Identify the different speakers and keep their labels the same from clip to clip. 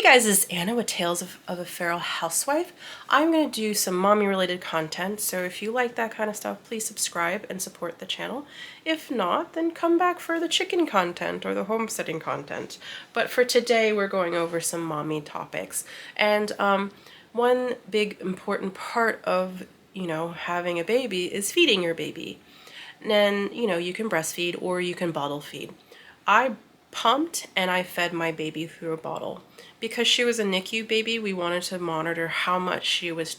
Speaker 1: Hey guys, this is Anna with Tales of a Feral Housewife. I'm going to do some mommy related content, so if you like that kind of stuff, please subscribe and support the channel. If not, then come back for the chicken content or the homesteading content. But for today, we're going over some mommy topics. And one big important part of, having a baby is feeding your baby. And then, you can breastfeed or you can bottle feed. I pumped and I fed my baby through a bottle. Because she was a NICU baby, we wanted to monitor how much she was,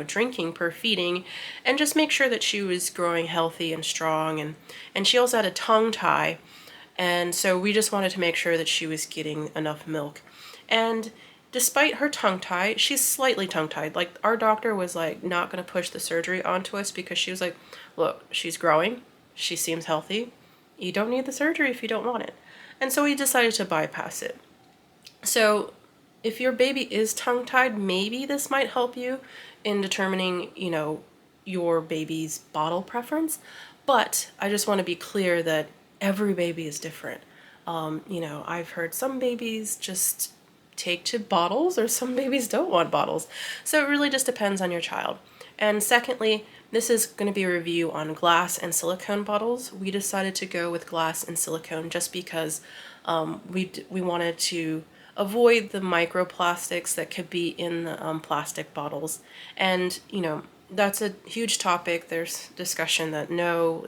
Speaker 1: drinking per feeding and just make sure that she was growing healthy and strong. And she also had a tongue tie. And so we just wanted to make sure that she was getting enough milk. And despite her tongue tie, she's slightly tongue tied. Like, our doctor was like not going to push the surgery onto us because she was like, look, she's growing. She seems healthy. You don't need the surgery if you don't want it. And so we decided to bypass it. So if your baby is tongue-tied, maybe this might help you in determining, your baby's bottle preference. But I just want to be clear that every baby is different. I've heard some babies just take to bottles or some babies don't want bottles. So it really just depends on your child. And secondly, this is going to be a review on glass and silicone bottles. We decided to go with glass and silicone just because we wanted to avoid the microplastics that could be in the plastic bottles. And, that's a huge topic. There's discussion that no,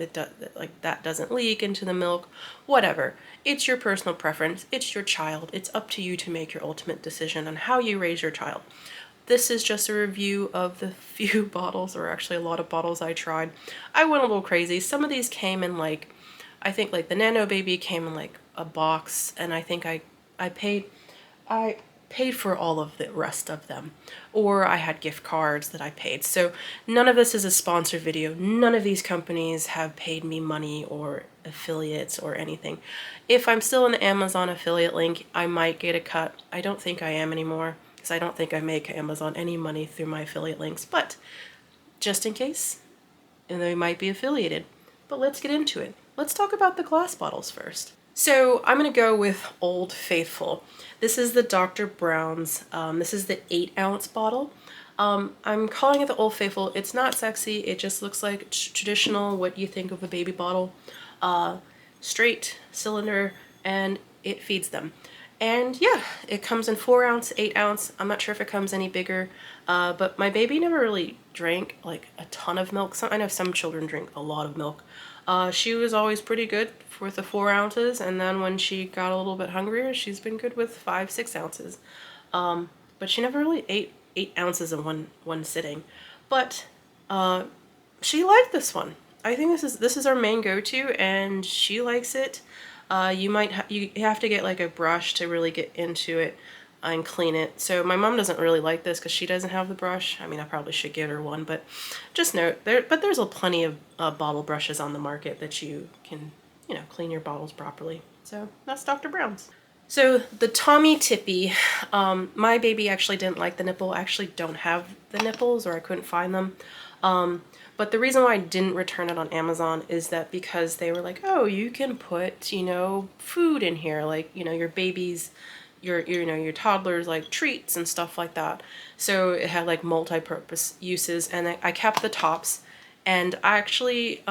Speaker 1: that doesn't leak into the milk, whatever. It's your personal preference. It's your child. It's up to you to make your ultimate decision on how you raise your child. This is just a review of the few bottles, or actually a lot of bottles I tried. I went a little crazy. Some of these came in I think the Nanobebe came in a box, and I think I paid for all of the rest of them. Or I had gift cards that I paid. So none of this is a sponsored video. None of these companies have paid me money or affiliates or anything. If I'm still in the Amazon affiliate link, I might get a cut. I don't think I am anymore, because I don't think I make Amazon any money through my affiliate links. But just in case, and they might be affiliated. But let's get into it. Let's talk about the glass bottles first. So I'm going to go with Old Faithful. This is the Dr. Brown's. This is the 8-ounce bottle. I'm calling it the Old Faithful. It's not sexy. It just looks like traditional, what you think of a baby bottle. Straight cylinder, and it feeds them. And yeah, it comes in 4-ounce, 8-ounce. I'm not sure if it comes any bigger, but my baby never really drank a ton of milk. I know some children drink a lot of milk. She was always pretty good with the 4 ounces, and then when she got a little bit hungrier, she's been good with 5, 6 ounces. But she never really ate 8 ounces in one sitting. But she liked this one. I think this is our main go-to, and she likes it. You have to get a brush to really get into it and clean it. So my mom doesn't really like this because she doesn't have the brush. I mean, I probably should get her one, but just note there's plenty of bottle brushes on the market that you can, clean your bottles properly. So that's Dr. Brown's. So the Tommee Tippee, my baby actually didn't like the nipple. I actually don't have the nipples, or I couldn't find them. But the reason why I didn't return it on Amazon is that because they were like, oh, you can put, food in here, your baby's, your toddler's treats and stuff like that. So it had multi-purpose uses, and I kept the tops. And I actually,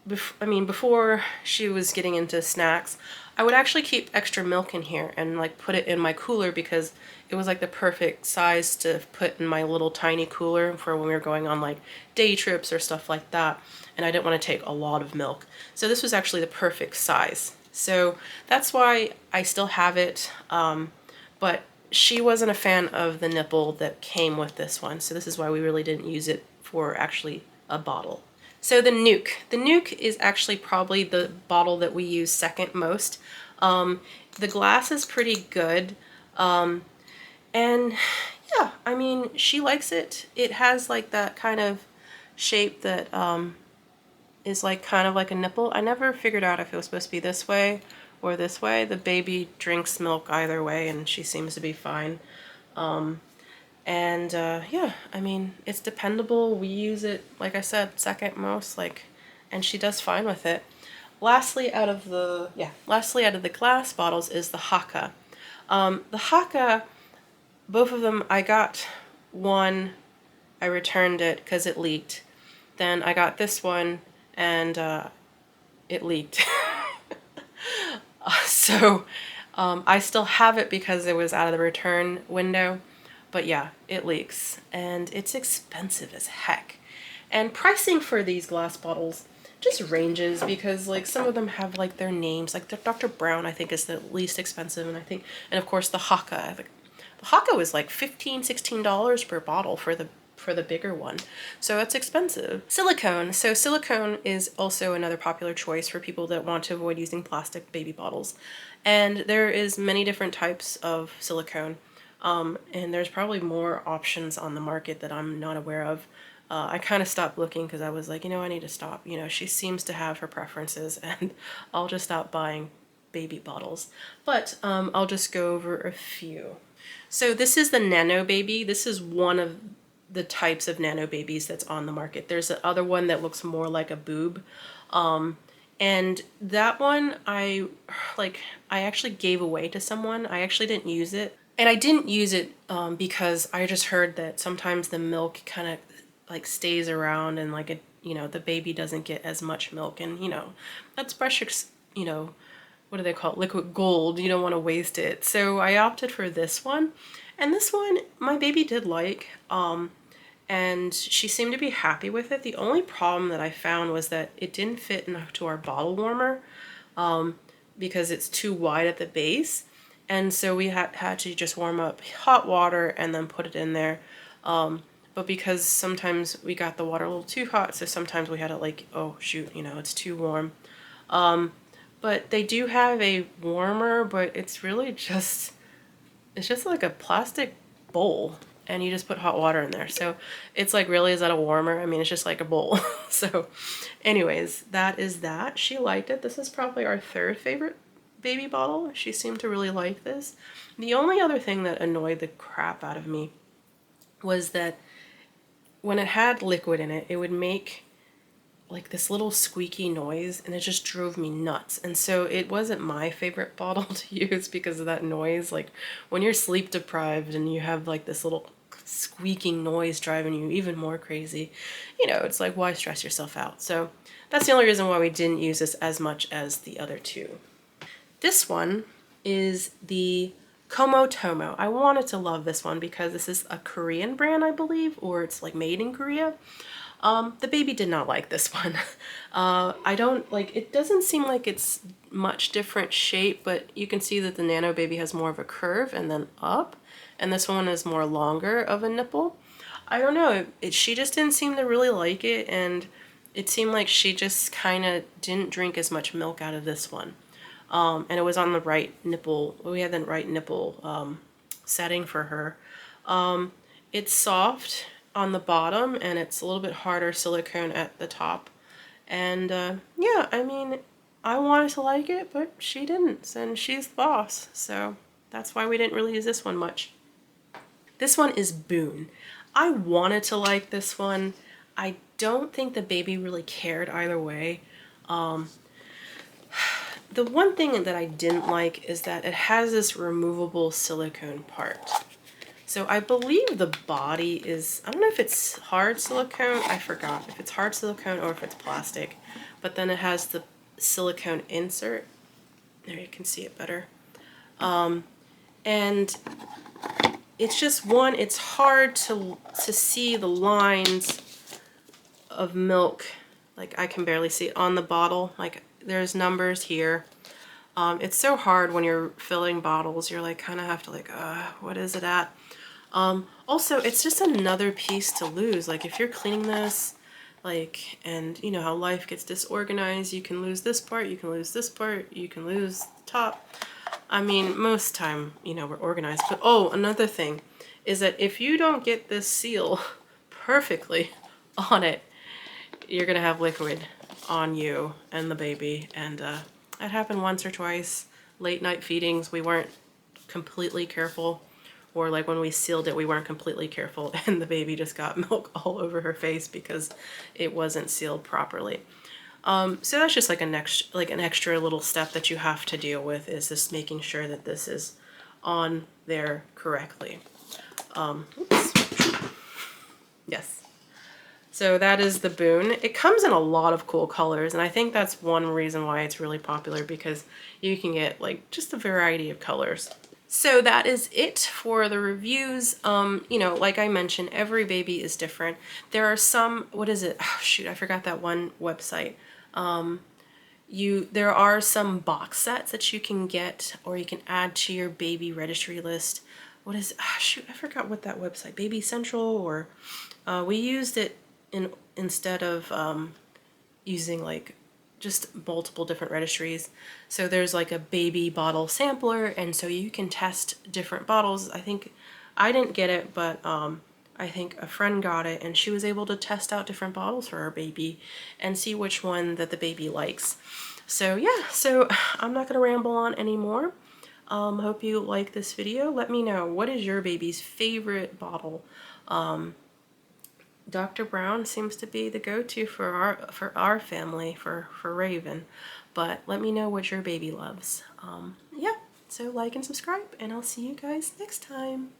Speaker 1: before she was getting into snacks, I would actually keep extra milk in here and put it in my cooler, because it was the perfect size to put in my little tiny cooler for when we were going on day trips or stuff like that. And I didn't want to take a lot of milk. So this was actually the perfect size. So that's why I still have it. But she wasn't a fan of the nipple that came with this one. So this is why we really didn't use it for actually a bottle. So the Nuke. The Nuke is actually probably the bottle that we use second most. The glass is pretty good. And yeah, I mean, she likes it. It has that kind of shape that is kind of like a nipple. I never figured out if it was supposed to be this way or this way. The baby drinks milk either way, and she seems to be fine. Yeah, I mean, it's dependable. We use it, like I said, second most, and she does fine with it. Lastly, out of the glass bottles is the Hakaa. The Hakaa, both of them, I got one, I returned it because it leaked. Then I got this one and it leaked. So I still have it because it was out of the return window. But yeah, it leaks and it's expensive as heck. And pricing for these glass bottles just ranges because like some of them have like their names, like the Dr. Brown I think is the least expensive, and I think, and of course the Hakaa. The Hakaa was like $15–16 per bottle for the bigger one. So it's expensive. Silicone. So silicone is also another popular choice for people that want to avoid using plastic baby bottles. And there is many different types of silicone. And there's probably more options on the market that I'm not aware of. I kind of stopped looking because I was like, you know, I need to stop. You know, she seems to have her preferences and I'll just stop buying baby bottles. But I'll just go over a few. So this is the Nanobebe. This is one of the types of Nanobebies that's on the market. There's the other one that looks more like a boob. And that one I actually gave away to someone. I actually didn't use it. And I didn't use it because I just heard that sometimes the milk kind of like stays around and like it, you know, the baby doesn't get as much milk, and you know, that's precious, you know, what do they call it? Liquid gold. You don't want to waste it. So I opted for this one. And this one my baby did like, and she seemed to be happy with it. The only problem that I found was that it didn't fit into our bottle warmer because it's too wide at the base. And so we had to just warm up hot water and then put it in there. But because sometimes we got the water a little too hot, so sometimes we had to like, oh shoot, you know, it's too warm. But they do have a warmer, but it's really just, it's just like a plastic bowl and you just put hot water in there. So it's like, really, is that a warmer? I mean, it's just like a bowl. So anyways, that is that. She liked it. This is probably our third favorite baby bottle. She seemed to really like this. The only other thing that annoyed the crap out of me was that when it had liquid in it, it would make like this little squeaky noise and it just drove me nuts. And so it wasn't my favorite bottle to use because of that noise. Like when you're sleep deprived and you have like this little squeaking noise driving you even more crazy, you know, it's like, why stress yourself out? So that's the only reason why we didn't use this as much as the other two. This one is the Comotomo. I wanted to love this one because this is a Korean brand, I believe, or it's like made in Korea. The baby did not like this one. I don't like, it doesn't seem like it's much different shape, but you can see that the Nanobebe has more of a curve and then up, and this one is more longer of a nipple. I don't know, she just didn't seem to really like it, and it seemed like she just kind of didn't drink as much milk out of this one. And it was on the right nipple, we had the right nipple setting for her. It's soft on the bottom and it's a little bit harder silicone at the top. And yeah, I mean, I wanted to like it, but she didn't, and she's the boss. So that's why we didn't really use this one much. This one is Boon. I wanted to like this one. I don't think the baby really cared either way. The one thing that I didn't like is that it has this removable silicone part. So I believe the body is, I don't know if it's hard silicone, I forgot if it's hard silicone or if it's plastic, but then it has the silicone insert. There, you can see it better. And it's just one, it's hard to see the lines of milk. Like I can barely see it on the bottle. Like there's numbers here. It's so hard when you're filling bottles. You're like kind of have to like, what is it at? Also, it's just another piece to lose. Like if you're cleaning this, like, and you know how life gets disorganized, you can lose this part, you can lose this part, you can lose the top. I mean, most time, you know, we're organized. But oh, another thing is that if you don't get this seal perfectly on it, you're gonna have liquid on you and the baby. And it happened once or twice. Late night feedings, we weren't completely careful, or like when we sealed it, we weren't completely careful, and the baby just got milk all over her face because it wasn't sealed properly. So that's just like an extra little step that you have to deal with, is just making sure that this is on there correctly. Oops. Yes. So that is the Boon. It comes in a lot of cool colors, and I think that's one reason why it's really popular, because you can get like just a variety of colors. So that is it for the reviews. You know, like I mentioned, every baby is different. There are some, what is it? Oh shoot, I forgot that one website. There are some box sets that you can get, or you can add to your baby registry list. What is, oh shoot, I forgot what that website, Baby Central, or we used it instead of using like just multiple different registries. So there's like a baby bottle sampler, and so you can test different bottles. I think I didn't get it, but I think a friend got it, and she was able to test out different bottles for her baby and see which one that the baby likes. So yeah, so I'm not gonna ramble on anymore. Hope you like this video. Let me know, what is your baby's favorite bottle? Dr. Brown seems to be the go-to for our family, for Raven, but let me know what your baby loves. Yeah, so like and subscribe, and I'll see you guys next time.